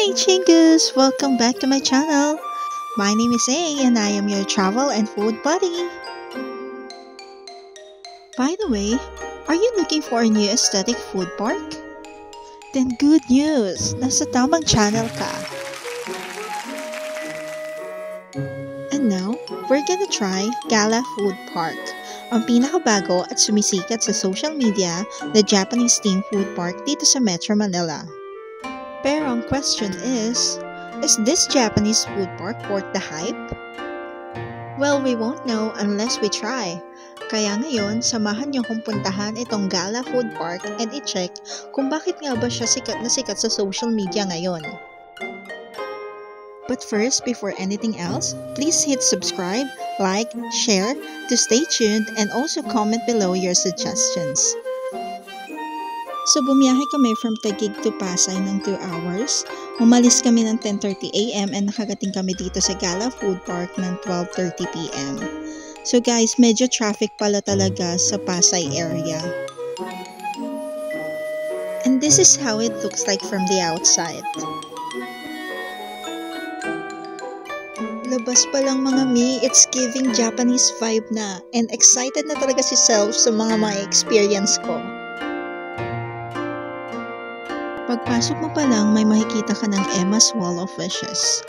Hey Chingus! Welcome back to my channel. My name is A and I am your travel and food buddy. By the way, are you looking for a new aesthetic food park? Then good news! Nasa tamang channel ka. And now, we're gonna try Gala Food Park, ang pinakabago at sumisikat sa social media na Japanese themed food park dito sa Metro Manila. Pero ang question is this Japanese food park worth the hype? Well, we won't know unless we try. Kaya ngayon, samahan niyo kong puntahan itong Gala Food Park and i-check kung bakit nga ba siya sikat na sikat sa social media ngayon. But first, before anything else, please hit subscribe, like, share to stay tuned and also comment below your suggestions. So bumiyahe kami from Taguig to Pasay ng 2 hours. Umalis kami ng 10:30 AM and nakagating kami dito sa Gala Food Park ng 12:30 PM. So guys, medyo traffic pala talaga sa Pasay area. And this is how it looks like from the outside. Labas pa lang mga mi, it's giving Japanese vibe na. And excited na talaga si Self sa mga experience ko. Pagpasok mo pa lang, may makikita ka ng Emma's Wall of Wishes.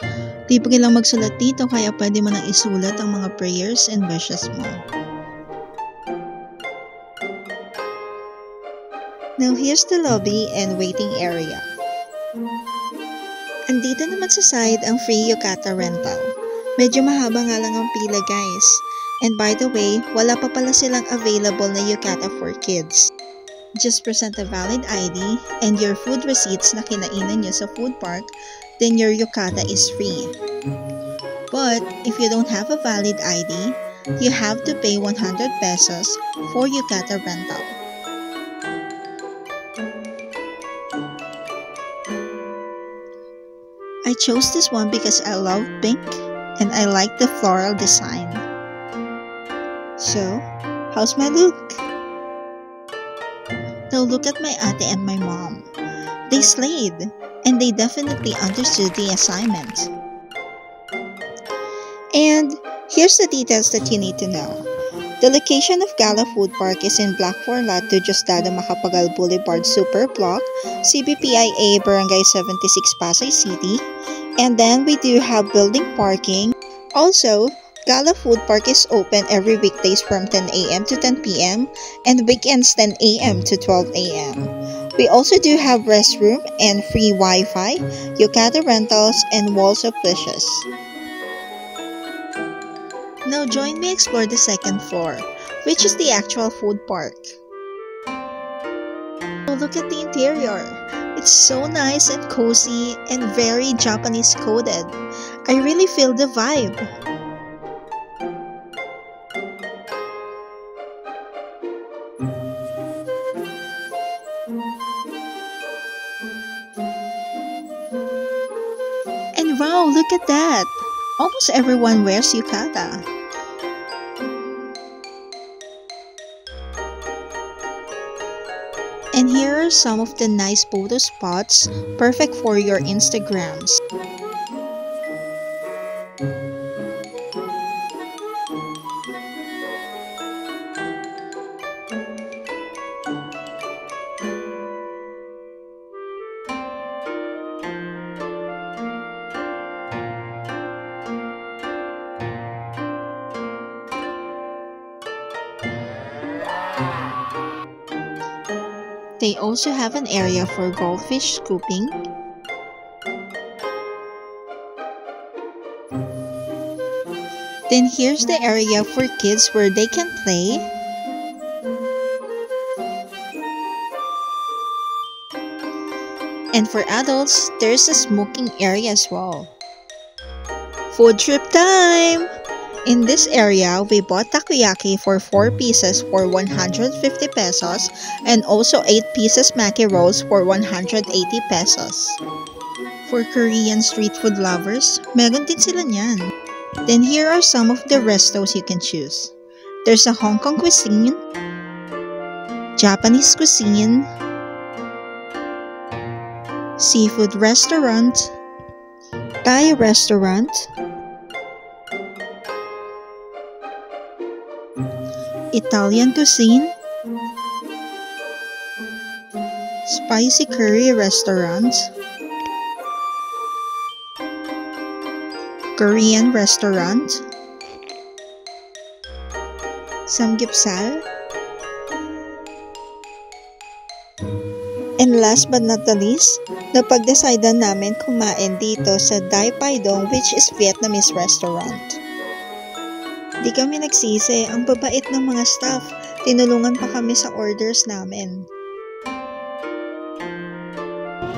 Di pa kailang magsulat dito kaya pwede mo nang isulat ang mga prayers and wishes mo. Now here's the lobby and waiting area. Andito naman sa side ang free yukata rental. Medyo mahaba nga lang ang pila guys. And by the way, wala pa pala silang available na yukata for kids. Just present a valid ID and your food receipts na kinainan nyo sa food park, then your yukata is free. But if you don't have a valid ID, you have to pay 100 pesos for yukata rental. I chose this one because I love pink and I like the floral design. So, how's my look? Now look at my ate and my mom. They slayed, and they definitely understood the assignment. And here's the details that you need to know. The location of Gala Food Park is in Block 4 Lot 2 Diosdado Macapagal Boulevard Super Block, CBPIA Barangay 76 Pasay City. And then we do have building parking. Also, Gala Food Park is open every weekdays from 10 AM to 10 PM and weekends 10 AM to 12 AM. We also do have restroom and free Wi-Fi, yukata rentals, and walls of wishes. Now join me explore the second floor, which is the actual food park. Oh, look at the interior. It's so nice and cozy and very Japanese coded. I really feel the vibe. And wow, look at that! Almost everyone wears yukata. And here are some of the nice photo spots, perfect for your Instagrams. They also have an area for goldfish scooping, then here's the area for kids where they can play, and for adults, there's a smoking area as well. Food trip time! In this area, we bought takoyaki for 4 pieces for 150 pesos and also 8 pieces maki rolls for 180 pesos. For Korean street food lovers, meron din sila niyan. Then here are some of the restos you can choose. There's a Hong Kong cuisine, Japanese cuisine, seafood restaurant, Thai restaurant, Italian cuisine, spicy curry restaurant, Korean restaurant, samgyeopsal, and last but not the least, napag-decidean namin kumain dito sa Dai Pai Dong, which is Vietnamese restaurant. Di kami nagsisi, ang babait ng mga staff. Tinulungan pa kami sa orders namin.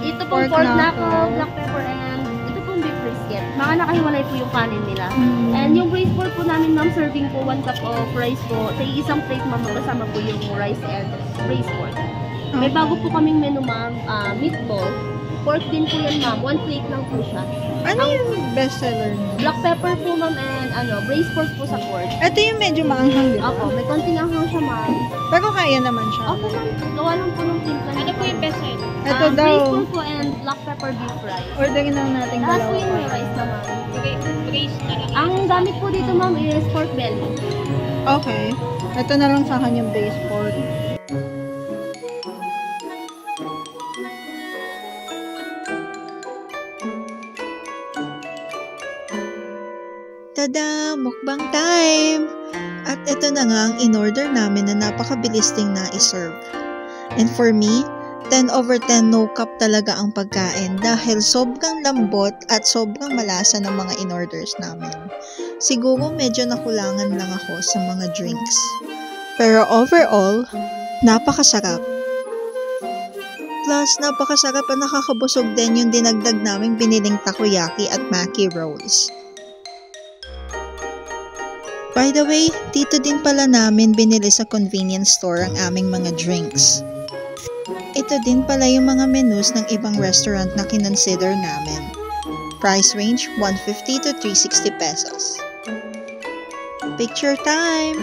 Ito pong pork knuckle, black pepper, and ito pong beef brisket. Mga nakahiwalay po yung kanin nila. And yung braised pork po namin, ma'am, serving po 1 cup of rice po. Sa isang plate, ma'am, kasama po yung rice and braised pork. May bago po kaming menu, ma'am, meatball. Pork din po yan, ma'am. 1 plate lang po siya. Ano yung bestseller niyo? Black pepper po, ma'am, and braised pork po sa pork. Ito yung medyo maanghang, di ba? Opo, may konting anghang siya, ma'am. Pero kaya naman siya. Opo, ma'am. Gawa lang po ng timpla. Ano po yung bestseller? Ito daw. Braised pork po and black pepper beef rice. Orderin lang natin Lahat po dalawa yung may pa. rice na, ma'am. Okay, brace na lang. Ang gamit po dito, ma'am, is pork belly. Okay. Ito na lang sa akin yung base pork. Tada! Mukbang time! At ito na nga ang in-order namin na napakabilis ding na-serve. And for me, 10 over 10 no cap talaga ang pagkain dahil sobrang lambot at sobrang malasa ng mga in-orders namin. Siguro medyo nakulangan lang ako sa mga drinks. Pero overall, napakasarap. Plus, napakasarap at nakakabusog din yung dinagdag naming biniling takoyaki at maki rolls. By the way, dito din pala namin binili sa convenience store ang aming mga drinks. Ito din pala yung mga menus ng ibang restaurant na kinonsider namin. Price range 150 to 360 pesos. Picture time!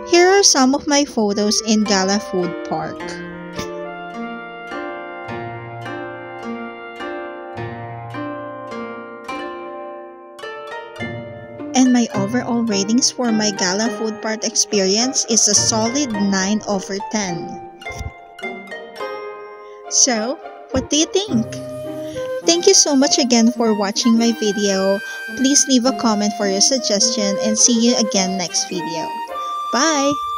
Here are some of my photos in Gala Food Park. And my overall ratings for my Gala Food Park experience is a solid 9 over 10. So, what do you think? Thank you so much again for watching my video. Please leave a comment for your suggestion and see you again next video. Bye!